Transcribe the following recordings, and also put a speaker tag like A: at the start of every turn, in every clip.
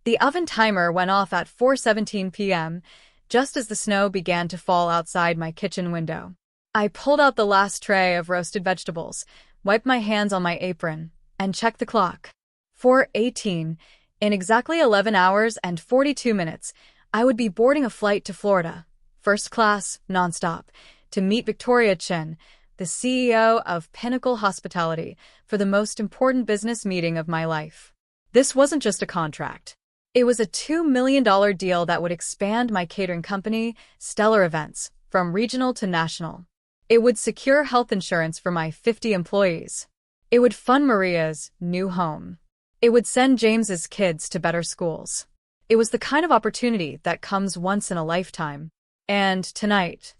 A: The oven timer went off at 4:17 p.m., just as the snow began to fall outside my kitchen window. I pulled out the last tray of roasted vegetables, wiped my hands on my apron, and checked the clock. 4:18. In exactly 11 hours and 42 minutes, I would be boarding a flight to Florida, first class, nonstop, to meet Victoria Chen, the CEO of Pinnacle Hospitality, for the most important business meeting of my life. This wasn't just a contract. It was a $2 million deal that would expand my catering company, Stellar Events, from regional to national. It would secure health insurance for my 50 employees. It would fund Maria's new home. It would send James's kids to better schools. It was the kind of opportunity that comes once in a lifetime. And tonight,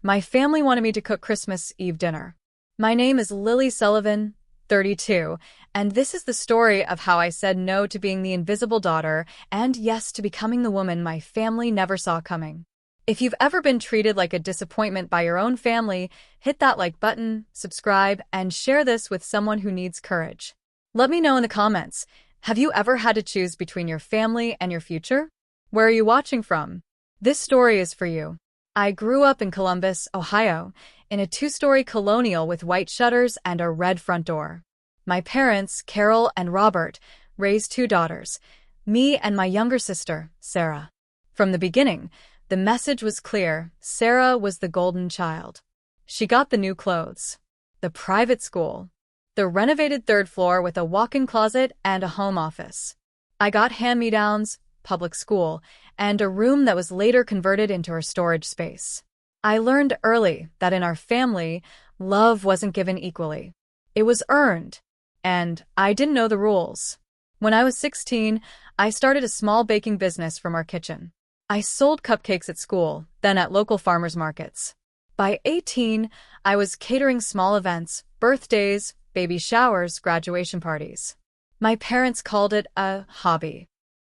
A: my family wanted me to cook Christmas Eve dinner. My name is Lily Sullivan, 32, and this is the story of how I said no to being the invisible daughter and yes to becoming the woman my family never saw coming. If you've ever been treated like a disappointment by your own family, hit that like button, subscribe, and share this with someone who needs courage. Let me know in the comments, have you ever had to choose between your family and your future? Where are you watching from? This story is for you. I grew up in Columbus, Ohio, in a 2-story colonial with white shutters and a red front door. My parents, Carol and Robert, raised 2 daughters, me and my younger sister, Sarah. From the beginning, the message was clear: Sarah was the golden child. She got the new clothes, the private school, the renovated 3rd floor with a walk-in closet and a home office. I got hand-me-downs, public school, and a room that was later converted into her storage space. I learned early that in our family, love wasn't given equally. It was earned, and I didn't know the rules. When I was 16, I started a small baking business from our kitchen. I sold cupcakes at school, then at local farmers markets. By 18, I was catering small events, birthdays, baby showers, graduation parties. My parents called it a hobby.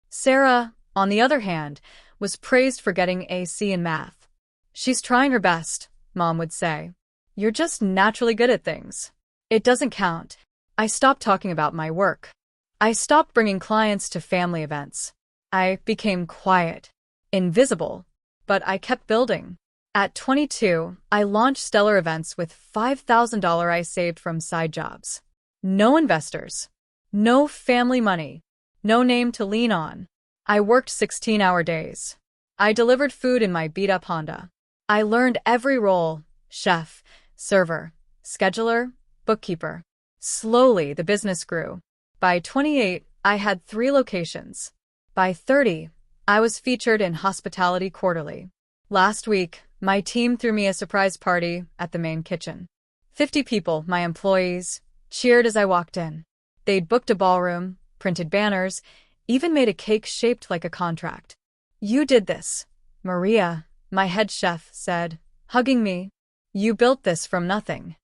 A: Sarah, on the other hand, was praised for getting a C in math. "She's trying her best," Mom would say. "You're just naturally good at things. It doesn't count." I stopped talking about my work. I stopped bringing clients to family events. I became quiet, invisible, but I kept building. At 22, I launched Stellar Events with $5,000 I saved from side jobs. No investors, no family money, no name to lean on. I worked 16-hour days. I delivered food in my beat-up Honda. I learned every role: chef, server, scheduler, bookkeeper. Slowly, the business grew. By 28, I had 3 locations. By 30, I was featured in Hospitality Quarterly. Last week, my team threw me a surprise party at the main kitchen. 50 people, my employees, cheered as I walked in. They'd booked a ballroom, printed banners, even made a cake shaped like a contract. "You did this," Maria, my head chef, said, hugging me. "You built this from nothing."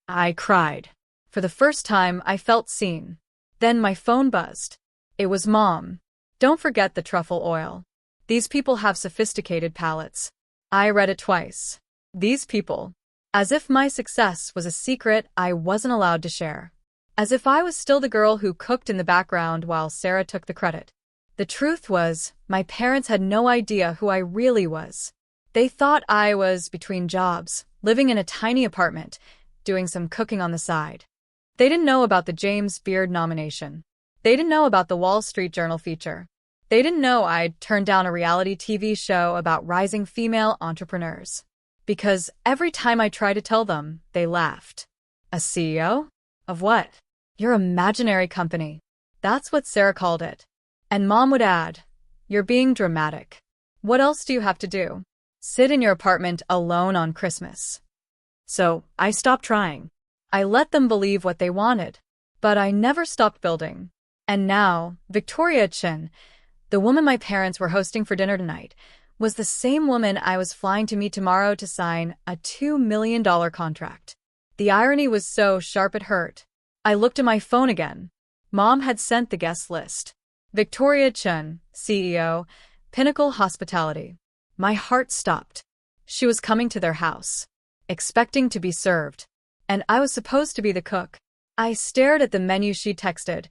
A: I cried. For the first time, I felt seen. Then my phone buzzed. It was Mom. "Don't forget the truffle oil. These people have sophisticated palates." I read it twice. These people. As if my success was a secret I wasn't allowed to share. As if I was still the girl who cooked in the background while Sarah took the credit. The truth was, my parents had no idea who I really was. They thought I was between jobs, living in a tiny apartment, doing some cooking on the side. They didn't know about the James Beard nomination. They didn't know about the Wall Street Journal feature. They didn't know I'd turned down a reality TV show about rising female entrepreneurs. Because every time I tried to tell them, they laughed. "A CEO? Of what?" "Your imaginary company." That's what Sarah called it. And Mom would add, "You're being dramatic. What else do you have to do? Sit in your apartment alone on Christmas?" So I stopped trying. I let them believe what they wanted. But I never stopped building. And now, Victoria Chen, the woman my parents were hosting for dinner tonight, was the same woman I was flying to meet tomorrow to sign a $2 million contract. The irony was so sharp it hurt. I looked at my phone again. Mom had sent the guest list. Victoria Chen, CEO, Pinnacle Hospitality. My heart stopped. She was coming to their house, expecting to be served. And I was supposed to be the cook. I stared at the menu she texted: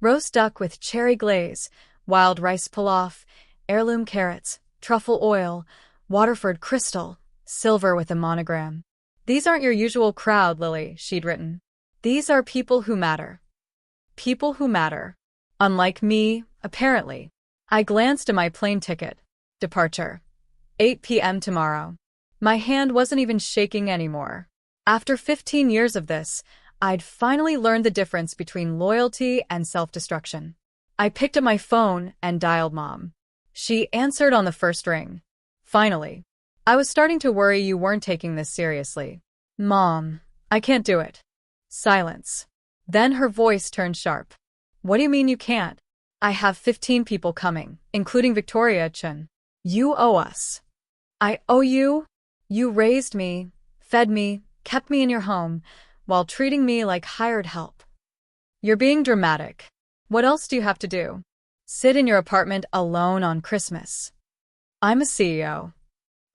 A: roast duck with cherry glaze, Wild rice pilaf, heirloom carrots, truffle oil, Waterford crystal, silver with a monogram. These aren't your usual crowd, Lily, she'd written. These are people who matter. People who matter. Unlike me, apparently. I glanced at my plane ticket. Departure. 8 p.m. tomorrow. My hand wasn't even shaking anymore. After 15 years of this, I'd finally learned the difference between loyalty and self-destruction. I picked up my phone and dialed Mom. She answered on the first ring. Finally. I was starting to worry you weren't taking this seriously. Mom, I can't do it. Silence. Then her voice turned sharp. What do you mean you can't? I have 15 people coming, including Victoria Chun. You owe us. I owe you? You raised me, fed me, kept me in your home, while treating me like hired help. You're being dramatic. What else do you have to do? Sit in your apartment alone on Christmas. I'm a CEO.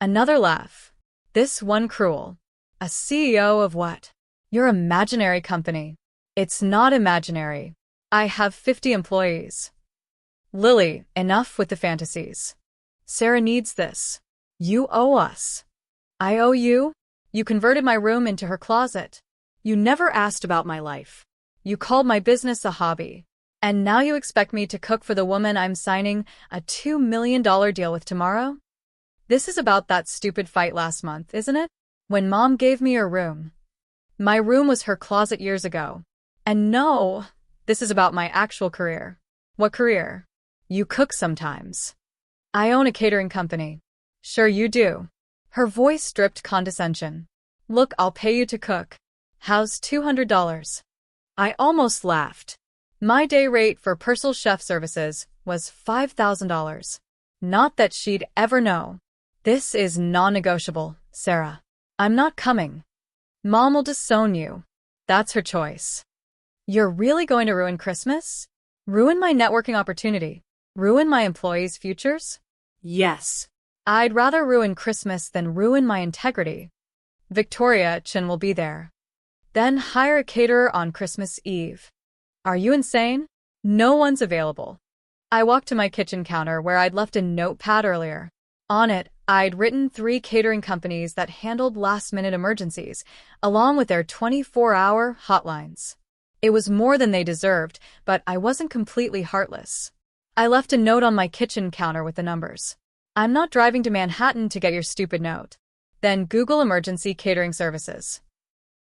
A: Another laugh. This one cruel. A CEO of what? Your imaginary company. It's not imaginary. I have 50 employees. Lily, enough with the fantasies. Sarah needs this. You owe us. I owe you? You converted my room into her closet. You never asked about my life. You called my business a hobby. And now you expect me to cook for the woman I'm signing a $2 million deal with tomorrow? This is about that stupid fight last month, isn't it? When Mom gave me her room. My room was her closet years ago. And no, this is about my actual career. What career? You cook sometimes. I own a catering company. Sure you do. Her voice dripped condescension. Look, I'll pay you to cook. How's $200? I almost laughed. My day rate for personal chef services was $5,000. Not that she'd ever know. This is non-negotiable, Sarah. I'm not coming. Mom will disown you. That's her choice. You're really going to ruin Christmas? Ruin my networking opportunity? Ruin my employees' futures? Yes. I'd rather ruin Christmas than ruin my integrity. Victoria Chin will be there. Then hire a caterer on Christmas Eve. Are you insane? No one's available. I walked to my kitchen counter where I'd left a notepad earlier. On it, I'd written 3 catering companies that handled last-minute emergencies, along with their 24-hour hotlines. It was more than they deserved, but I wasn't completely heartless. I left a note on my kitchen counter with the numbers. I'm not driving to Manhattan to get your stupid note. Then Google emergency catering services.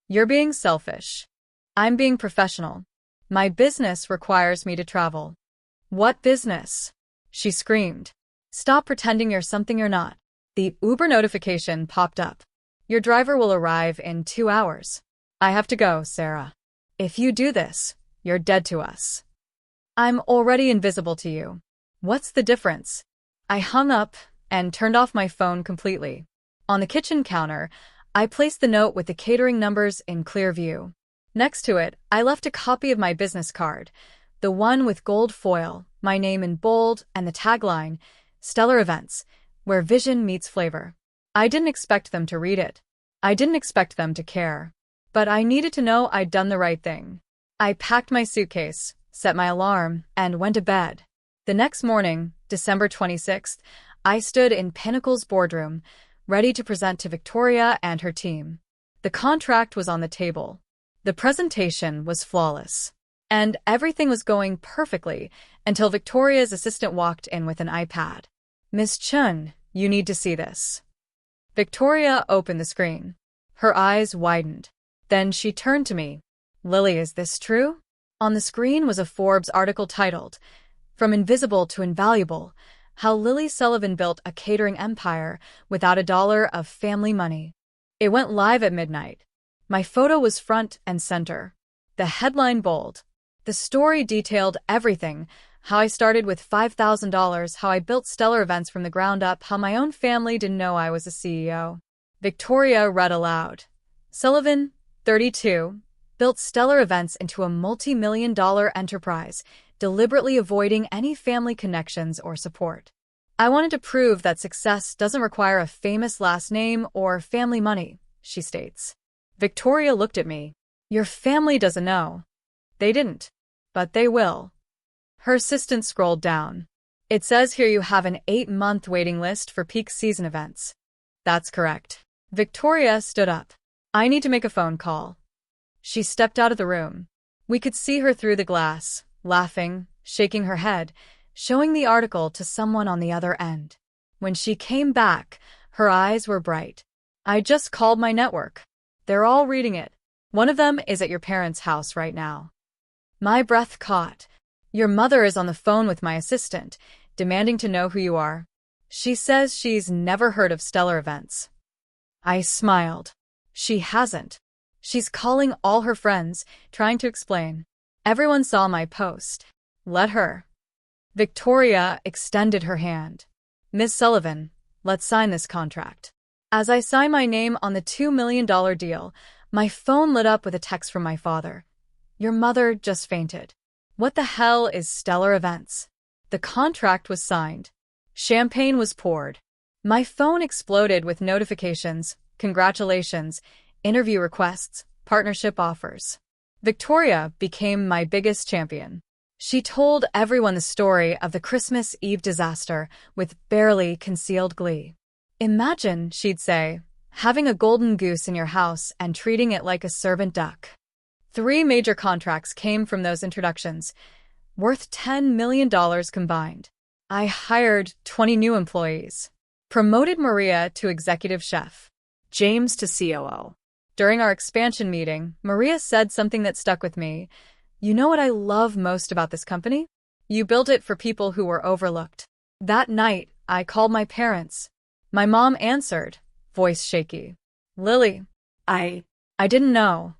A: You're being selfish. I'm being professional. My business requires me to travel. What business? She screamed. Stop pretending you're something you're not. The Uber notification popped up. Your driver will arrive in 2 hours. I have to go, Sarah. If you do this, you're dead to us. I'm already invisible to you. What's the difference? I hung up and turned off my phone completely. On the kitchen counter, I placed the note with the catering numbers in clear view. Next to it, I left a copy of my business card, the one with gold foil, my name in bold, and the tagline, Stellar Events, where vision meets flavor. I didn't expect them to read it. I didn't expect them to care. But I needed to know I'd done the right thing. I packed my suitcase, set my alarm, and went to bed. The next morning, December 26th, I stood in Pinnacle's boardroom, ready to present to Victoria and her team. The contract was on the table. The presentation was flawless. And everything was going perfectly until Victoria's assistant walked in with an iPad. Miss Chun, you need to see this. Victoria opened the screen. Her eyes widened. Then she turned to me. Lily, is this true? On the screen was a Forbes article titled, From Invisible to Invaluable, How Lily Sullivan Built a Catering Empire Without a Dollar of Family Money. It went live at midnight. My photo was front and center. The headline bold. The story detailed everything, how I started with $5,000, how I built Stellar Events from the ground up, how my own family didn't know I was a CEO. Victoria read aloud. Sullivan, 32, built Stellar Events into a multi-million-dollar enterprise, deliberately avoiding any family connections or support. I wanted to prove that success doesn't require a famous last name or family money, she states. Victoria looked at me. Your family doesn't know. They didn't. But they will. Her assistant scrolled down. It says here you have an 8-month waiting list for peak season events. That's correct. Victoria stood up. I need to make a phone call. She stepped out of the room. We could see her through the glass, laughing, shaking her head, showing the article to someone on the other end. When she came back, her eyes were bright. I just called my network. They're all reading it. One of them is at your parents' house right now. My breath caught. Your mother is on the phone with my assistant, demanding to know who you are. She says she's never heard of stellar events. I smiled. She hasn't. She's calling all her friends, trying to explain. Everyone saw my post. Let her. Victoria extended her hand. Miss Sullivan, let's sign this contract. As I signed my name on the $2 million deal, my phone lit up with a text from my father. Your mother just fainted. What the hell is stellar events? The contract was signed. Champagne was poured. My phone exploded with notifications, congratulations, interview requests, partnership offers. Victoria became my biggest champion. She told everyone the story of the Christmas Eve disaster with barely concealed glee. Imagine, she'd say, having a golden goose in your house and treating it like a servant duck. 3 major contracts came from those introductions, worth $10 million combined. I hired 20 new employees, promoted Maria to executive chef, James to COO. During our expansion meeting, Maria said something that stuck with me. You know what I love most about this company? You built it for people who were overlooked. That night, I called my parents. My mom answered, voice shaky. Lily, I didn't know.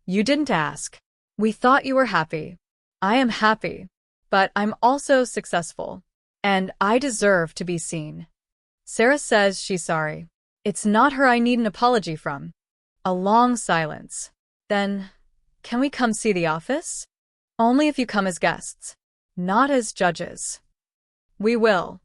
A: You didn't ask. We thought you were happy. I am happy, but I'm also successful, and I deserve to be seen. Sarah says she's sorry. It's not her I need an apology from. A long silence. Then, can we come see the office? Only if you come as guests, not as judges. We will.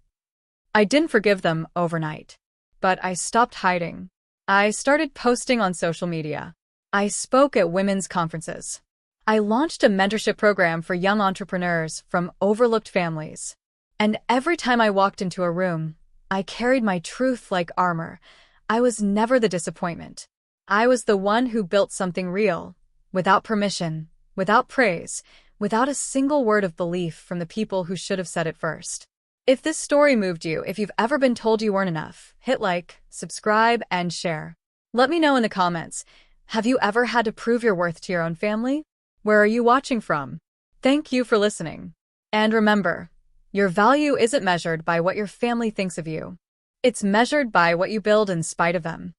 A: I didn't forgive them overnight, but I stopped hiding. I started posting on social media. I spoke at women's conferences. I launched a mentorship program for young entrepreneurs from overlooked families. And every time I walked into a room, I carried my truth like armor. I was never the disappointment. I was the one who built something real, without permission, without praise, without a single word of belief from the people who should have said it first. If this story moved you, if you've ever been told you weren't enough, hit like, subscribe, and share. Let me know in the comments. Have you ever had to prove your worth to your own family? Where are you watching from? Thank you for listening. And remember, your value isn't measured by what your family thinks of you. It's measured by what you build in spite of them.